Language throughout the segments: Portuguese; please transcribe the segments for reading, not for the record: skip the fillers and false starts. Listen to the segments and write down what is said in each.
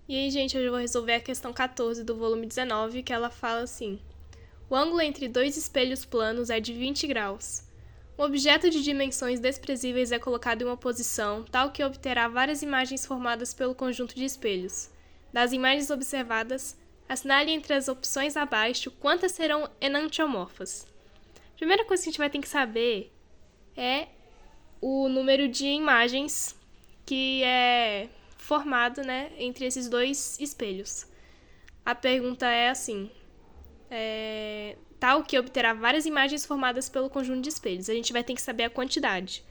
E aí, gente, hoje eu vou resolver a questão 14 do volume 19, que ela fala assim: o ângulo entre dois espelhos planos é de 20 graus. Um objeto de dimensões desprezíveis é colocado em uma posição tal que obterá várias imagens formadas pelo conjunto de espelhos. Das imagens observadas, assinale entre as opções abaixo quantas serão enantiomorfas. A primeira coisa que a gente vai ter que saber é o número de imagens que é formado, né, entre esses dois espelhos. A pergunta é assim: tal que obterá várias imagens formadas pelo conjunto de espelhos. A gente vai ter que saber a quantidade.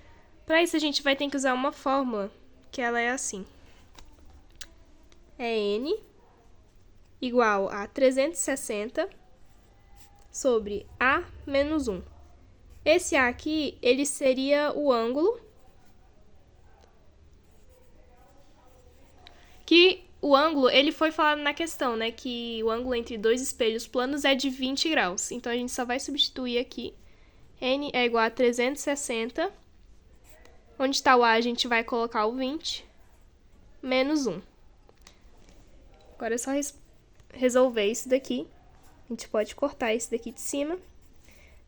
Para isso, a gente vai ter que usar uma fórmula, que ela é assim: é N igual a 360 sobre A menos 1. Esse A aqui, ele seria o ângulo ele foi falado na questão, né, que o ângulo entre dois espelhos planos é de 20 graus. Então, a gente só vai substituir aqui. N é igual a 360. Onde está o A, a gente vai colocar o 20, menos 1. Agora é só resolver isso daqui. A gente pode cortar esse daqui de cima.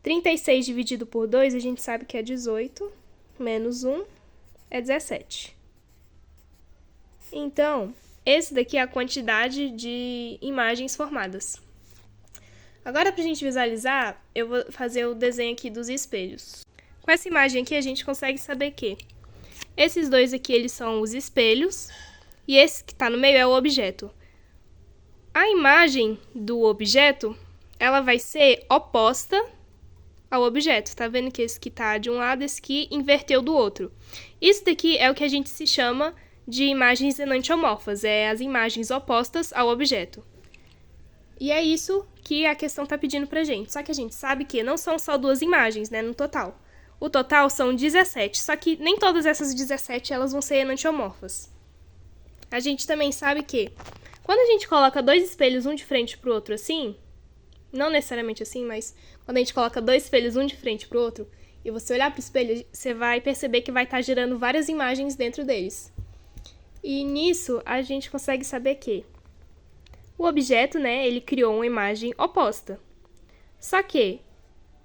36 dividido por 2, a gente sabe que é 18, menos 1 é 17. Então, esse daqui é a quantidade de imagens formadas. Agora, para a gente visualizar, eu vou fazer o desenho aqui dos espelhos. Com essa imagem aqui, a gente consegue saber que esses dois aqui, eles são os espelhos, e esse que está no meio é o objeto. A imagem do objeto, ela vai ser oposta ao objeto. Tá vendo que esse que está de um lado, esse aqui inverteu do outro. Isso daqui é o que a gente se chama de imagens enantiomorfas, é as imagens opostas ao objeto. E é isso que a questão está pedindo pra gente. Só que a gente sabe que não são só duas imagens, né, no total. O total são 17, só que nem todas essas 17 elas vão ser enantiomorfas. A gente também sabe que quando a gente coloca dois espelhos um de frente pro outro assim, não necessariamente assim, mas quando a gente coloca dois espelhos um de frente pro outro, e você olhar pro espelho, você vai perceber que vai estar gerando várias imagens dentro deles. E nisso, a gente consegue saber que o objeto, né, ele criou uma imagem oposta. Só que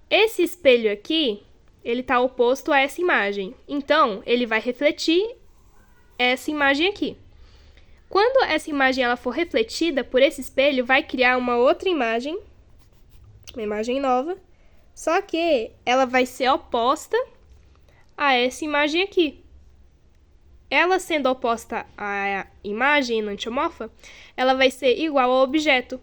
esse espelho aqui, ele está oposto a essa imagem. Então, ele vai refletir essa imagem aqui. Quando essa imagem ela for refletida por esse espelho, vai criar uma outra imagem, uma imagem nova, só que ela vai ser oposta a essa imagem aqui. Ela sendo oposta à imagem enantiomorfa, ela vai ser igual ao objeto.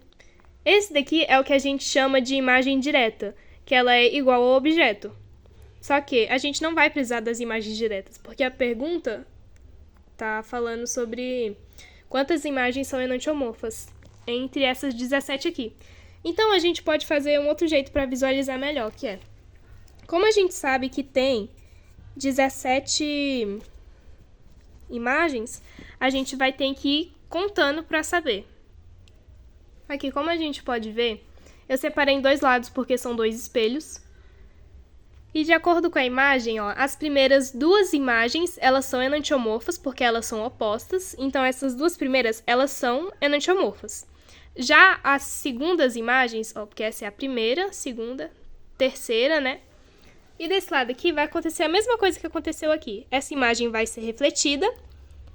Esse daqui é o que a gente chama de imagem direta, que ela é igual ao objeto. Só que a gente não vai precisar das imagens diretas, porque a pergunta está falando sobre quantas imagens são enantiomorfas entre essas 17 aqui. Então, a gente pode fazer um outro jeito para visualizar melhor, que é, como a gente sabe que tem 17 imagens, a gente vai ter que ir contando para saber. Aqui, como a gente pode ver, eu separei em dois lados porque são dois espelhos. E de acordo com a imagem, ó, as primeiras duas imagens, elas são enantiomorfas porque elas são opostas. Então, essas duas primeiras, elas são enantiomorfas. Já as segundas imagens, ó, porque essa é a primeira, segunda, terceira, né? E desse lado aqui vai acontecer a mesma coisa que aconteceu aqui. Essa imagem vai ser refletida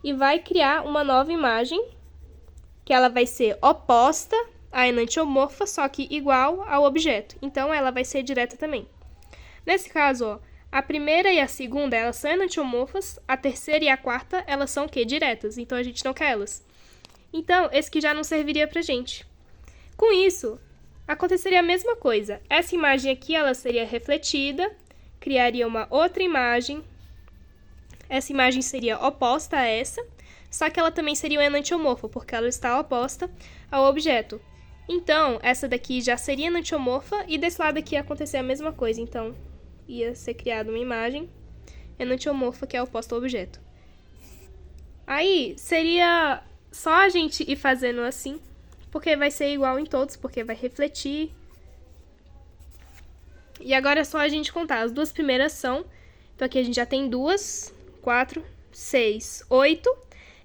e vai criar uma nova imagem, que ela vai ser oposta à enantiomorfa, só que igual ao objeto. Então, ela vai ser direta também. Nesse caso, ó, a primeira e a segunda, elas são enantiomorfas, a terceira e a quarta, elas são o quê? Diretas. Então, a gente não quer elas. Então, esse aqui já não serviria pra gente. Com isso, aconteceria a mesma coisa. Essa imagem aqui, ela seria refletida, criaria uma outra imagem. Essa imagem seria oposta a essa, só que ela também seria uma enantiomorfa, porque ela está oposta ao objeto. Então, essa daqui já seria enantiomorfa e desse lado aqui ia acontecer a mesma coisa. Então, ia ser criada uma imagem enantiomorfa que é oposta ao objeto. Aí, seria só a gente ir fazendo assim, porque vai ser igual em todos, porque vai refletir. E agora é só a gente contar. As duas primeiras são... Então, aqui a gente já tem 2, 4, 6, 8.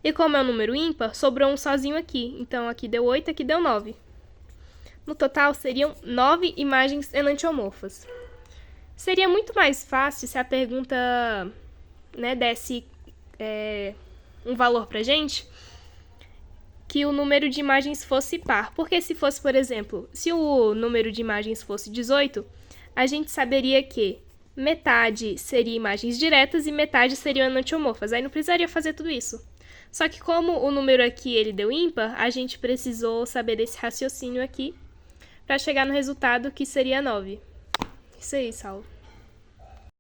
E como é um número ímpar, sobrou um sozinho aqui. Então, aqui deu 8, aqui deu 9. No total, seriam 9 imagens enantiomorfas. Seria muito mais fácil se a pergunta, né, desse um valor pra gente, que o número de imagens fosse par. Porque se fosse, por exemplo, se o número de imagens fosse 18, a gente saberia que metade seria imagens diretas e metade seriam enantiomorfas. Aí não precisaria fazer tudo isso. Só que como o número aqui ele deu ímpar, a gente precisou saber desse raciocínio aqui para chegar no resultado que seria 9. Isso aí, Saulo.